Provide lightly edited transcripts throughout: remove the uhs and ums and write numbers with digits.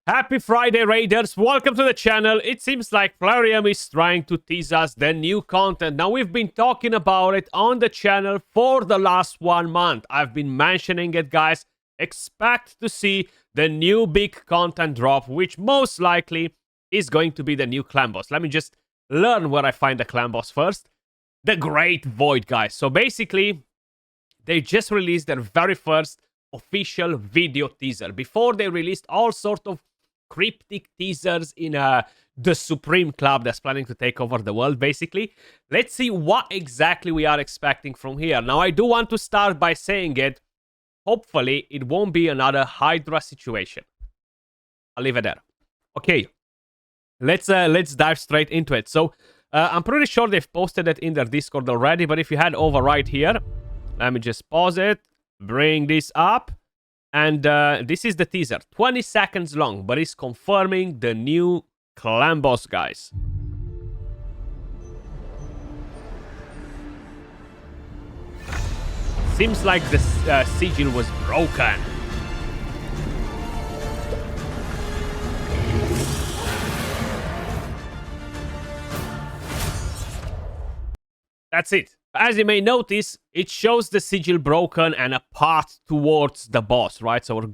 Happy Friday, Raiders. Welcome to the channel. It seems like Plarium is trying to tease us the new content. Now, we've been talking about it on the channel for the last 1 month. I've been mentioning it, guys. Expect to see the new big content drop, which most likely is going to be the new clan boss. Let me just learn where I find the clan boss first. The Great Void, guys. So basically, they just released their very first official video teaser. Before, they released all sort of cryptic teasers in the Supreme Club that's planning to take over the world, basically. Let's see what exactly we are expecting from here. Now, I do want to start by saying it. Hopefully, it won't be another Hydra situation. I'll leave it there. Okay, let's dive straight into it. So, I'm pretty sure they've posted it in their Discord already, but if you head over right here, let me just pause it, bring this up. And this is the teaser, 20 seconds long, but it's confirming the new clan boss, guys. Seems like the sigil was broken. That's it. As you may notice, it shows the sigil broken and a path towards the boss, right? So we're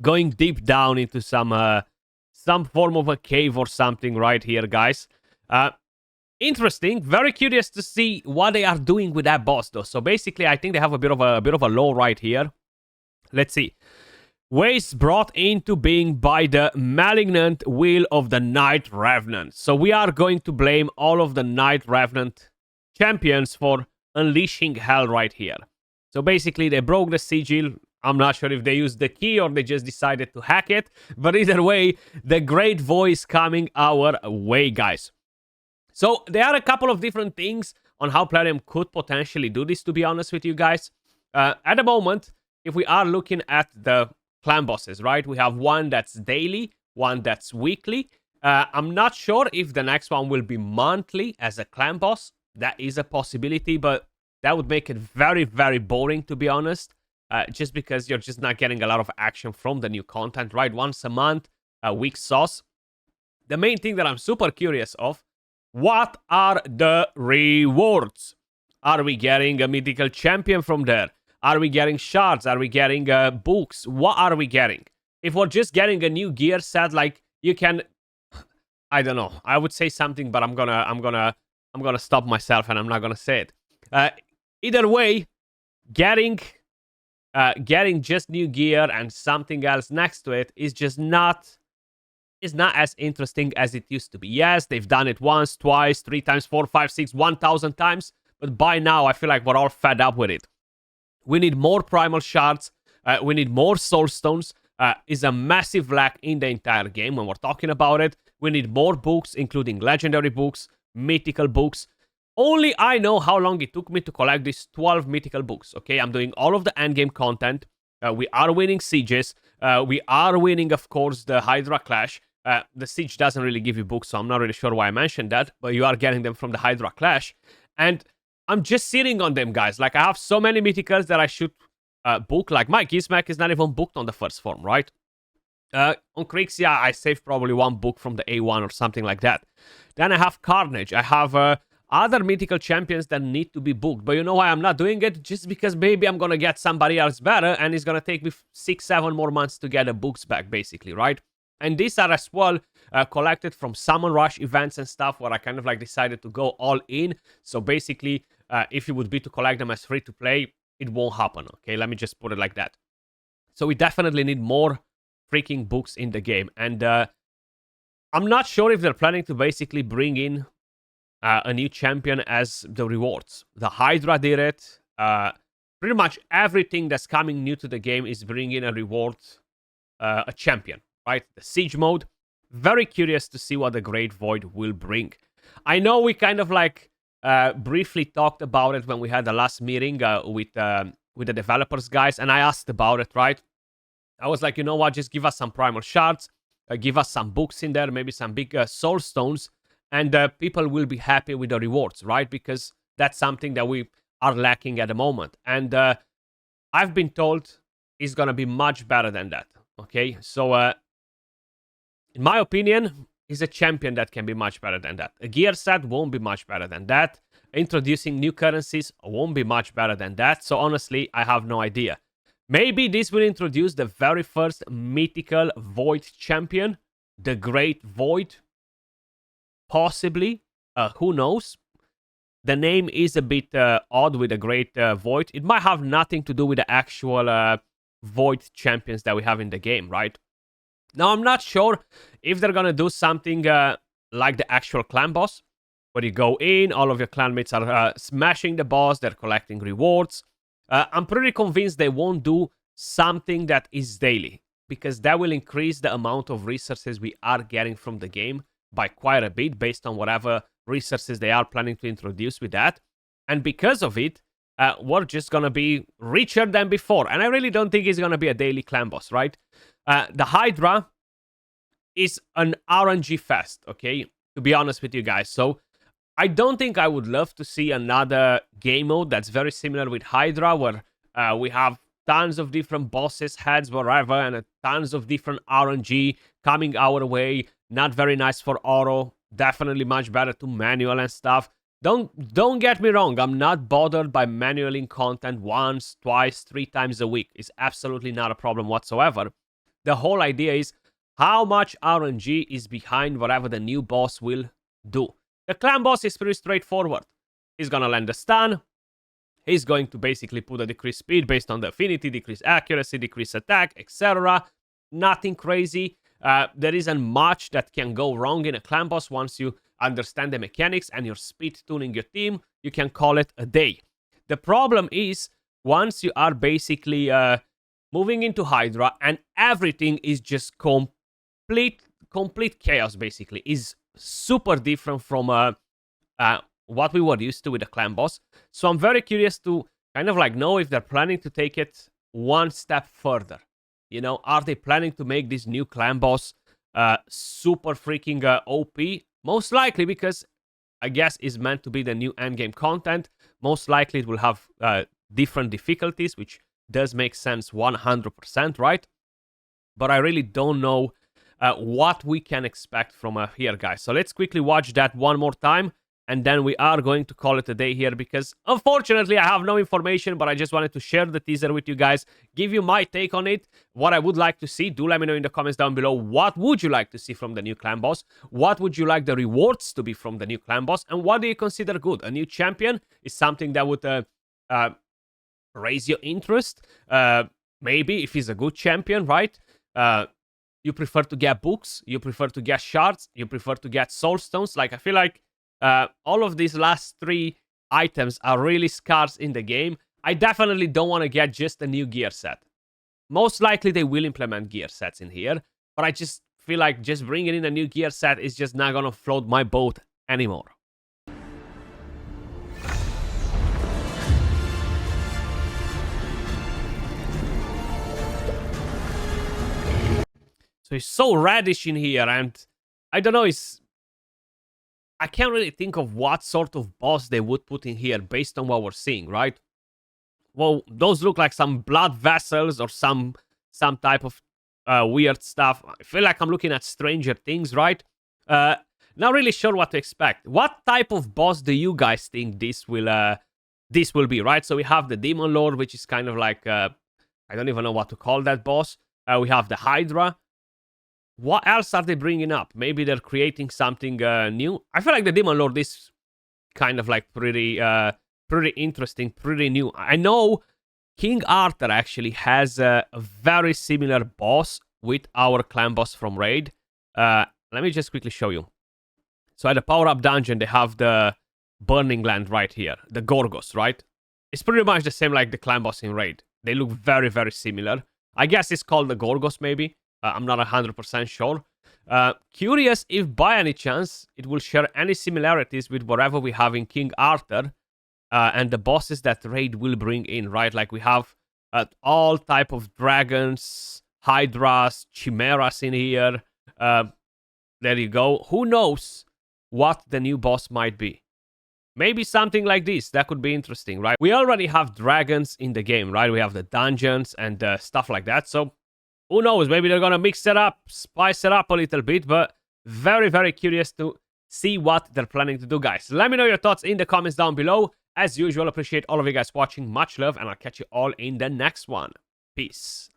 going deep down into some form of a cave or something right here, guys. Interesting. Very curious to see what they are doing with that boss, though. So basically, I think they have a bit of a lore right here. Let's see. Ways brought into being by the malignant will of the Night Revenant. So we are going to blame all of the Night Revenant champions for unleashing hell right here. So basically, they broke the sigil. I'm not sure if they used the key or they just decided to hack it. But either way, the Great Void is coming our way, guys. So there are a couple of different things on how Plarium could potentially do this, to be honest with you guys. At the moment, if we are looking at the clan bosses, right? We have one that's daily, one that's weekly. I'm not sure if the next one will be monthly as a clan boss. That is a possibility, but that would make it very, very boring, to be honest. Just because you're just not getting a lot of action from the new content, right? Once a month, a week sauce. The main thing that I'm super curious of, what are the rewards? Are we getting a mythical champion from there? Are we getting shards? Are we getting books? What are we getting? If we're just getting a new gear set, like you can, I don't know. I would say something, but I'm gonna stop myself and I'm not gonna say it. Either way, getting just new gear and something else next to it is just not as interesting as it used to be. Yes, they've done it once, twice, 3 times, 4, 5, 6, 1,000 times, but by now I feel like we're all fed up with it. We need more primal shards. We need more soul stones. Is a massive lack in the entire game when we're talking about it. We need more books, including legendary books, mythical books. Only I know how long it took me to collect these 12 mythical books, okay? I'm doing all of the endgame content. We are winning sieges. We are winning, of course, the Hydra Clash. The siege doesn't really give you books, so I'm not really sure why I mentioned that, but you are getting them from the Hydra Clash. And I'm just sitting on them, guys. Like, I have so many mythicals that I should book. Like, my Gizmek is not even booked on the first form, right? On Crixia, I saved probably 1 book from the A1 or something like that. Then I have Carnage. I have other mythical champions that need to be booked. But you know why I'm not doing it? Just because maybe I'm going to get somebody else better and it's going to take me 6, 7 more months to get the books back, basically, right? And these are as well collected from Summon Rush events and stuff where I kind of like decided to go all in. So basically, if it would be to collect them as free to play, it won't happen, okay? Let me just put it like that. So we definitely need more freaking books in the game. And I'm not sure if they're planning to basically bring in a new champion as the rewards. The Hydra did it. Pretty much everything that's coming new to the game is bringing a reward, a champion, right? The siege mode. Very curious to see what the Great Void will bring. I know we kind of like briefly talked about it when we had the last meeting with the developers, guys, and I asked about it, right? I was like, you know what, just give us some primal shards, give us some books in there, maybe some big soul stones, and people will be happy with the rewards, right? Because that's something that we are lacking at the moment. And I've been told it's going to be much better than that, okay? So in my opinion, is a champion that can be much better than that. A gear set won't be much better than that. Introducing new currencies won't be much better than that. So honestly, I have no idea. Maybe this will introduce the very first mythical Void champion, the Great Void. Possibly. Who knows? The name is a bit odd with the Great Void. It might have nothing to do with the actual Void champions that we have in the game, right? Now, I'm not sure if they're gonna do something like the actual clan boss, where you go in, all of your clanmates are smashing the boss, they're collecting rewards. I'm pretty convinced they won't do something that is daily, because that will increase the amount of resources we are getting from the game by quite a bit based on whatever resources they are planning to introduce with that. And because of it, we're just gonna be richer than before. And I really don't think it's gonna be a daily clan boss, right? The Hydra is an RNG fest, okay? To be honest with you guys. So I don't think I would love to see another game mode that's very similar with Hydra, where we have tons of different bosses, heads, whatever, and tons of different RNG coming our way. Not very nice for auto. Definitely much better to manual and stuff. Don't get me wrong. I'm not bothered by manualing content once, twice, 3 times a week. It's absolutely not a problem whatsoever. The whole idea is how much RNG is behind whatever the new boss will do. The clan boss is pretty straightforward. He's gonna land a stun. He's going to basically put a decreased speed based on the affinity, decrease accuracy, decrease attack, etc. Nothing crazy. There isn't much that can go wrong in a clan boss once you understand the mechanics and you're speed tuning your team. You can call it a day. The problem is once you are basically moving into Hydra and everything is just complete chaos, basically, is super different from what we were used to with the clan boss. So I'm very curious to kind of like know if they're planning to take it one step further. You know, are they planning to make this new clan boss super freaking OP? Most likely, because I guess it's meant to be the new endgame content. Most likely it will have different difficulties, which does make sense 100%, right? But I really don't know what we can expect from here, guys. So let's quickly watch that one more time, and then we are going to call it a day here, because unfortunately I have no information, but I just wanted to share the teaser with you guys, give you my take on it, what I would like to see. Do let me know in the comments down below, what would you like to see from the new clan boss? What would you like the rewards to be from the new clan boss? And what do you consider good? A new champion is something that would raise your interest. Maybe if he's a good champion, right? You prefer to get books, you prefer to get shards, you prefer to get soul stones. Like, I feel like all of these last 3 items are really scarce in the game. I definitely don't want to get just a new gear set. Most likely they will implement gear sets in here, but I just feel like just bringing in a new gear set is just not gonna float my boat anymore. So it's so reddish in here, and I don't know, I can't really think of what sort of boss they would put in here based on what we're seeing, right? Well, those look like some blood vessels or some type of weird stuff. I feel like I'm looking at Stranger Things, right? Not really sure what to expect. What type of boss do you guys think this will be, right? So we have the Demon Lord, which is kind of like I don't even know what to call that boss. We have the Hydra. What else are they bringing up? Maybe they're creating something new. I feel like the Demon Lord is kind of like pretty interesting, pretty new. I know King Arthur actually has a very similar boss with our clan boss from Raid. Let me just quickly show you. So at the power-up dungeon, they have the Burning Land right here. The Gorgos, right? It's pretty much the same like the clan boss in Raid. They look very, very similar. I guess it's called the Gorgos, maybe. I'm not 100% sure. Curious if by any chance it will share any similarities with whatever we have in King Arthur and the bosses that Raid will bring in, right? Like we have all type of dragons, hydras, chimeras in here. There you go. Who knows what the new boss might be? Maybe something like this. That could be interesting, right? We already have dragons in the game, right? We have the dungeons and stuff like that. So Who knows? Maybe they're gonna mix it up, spice it up a little bit, but very, very curious to see what they're planning to do, guys. Let me know your thoughts in the comments down below. As usual, appreciate all of you guys watching. Much love, and I'll catch you all in the next one. Peace.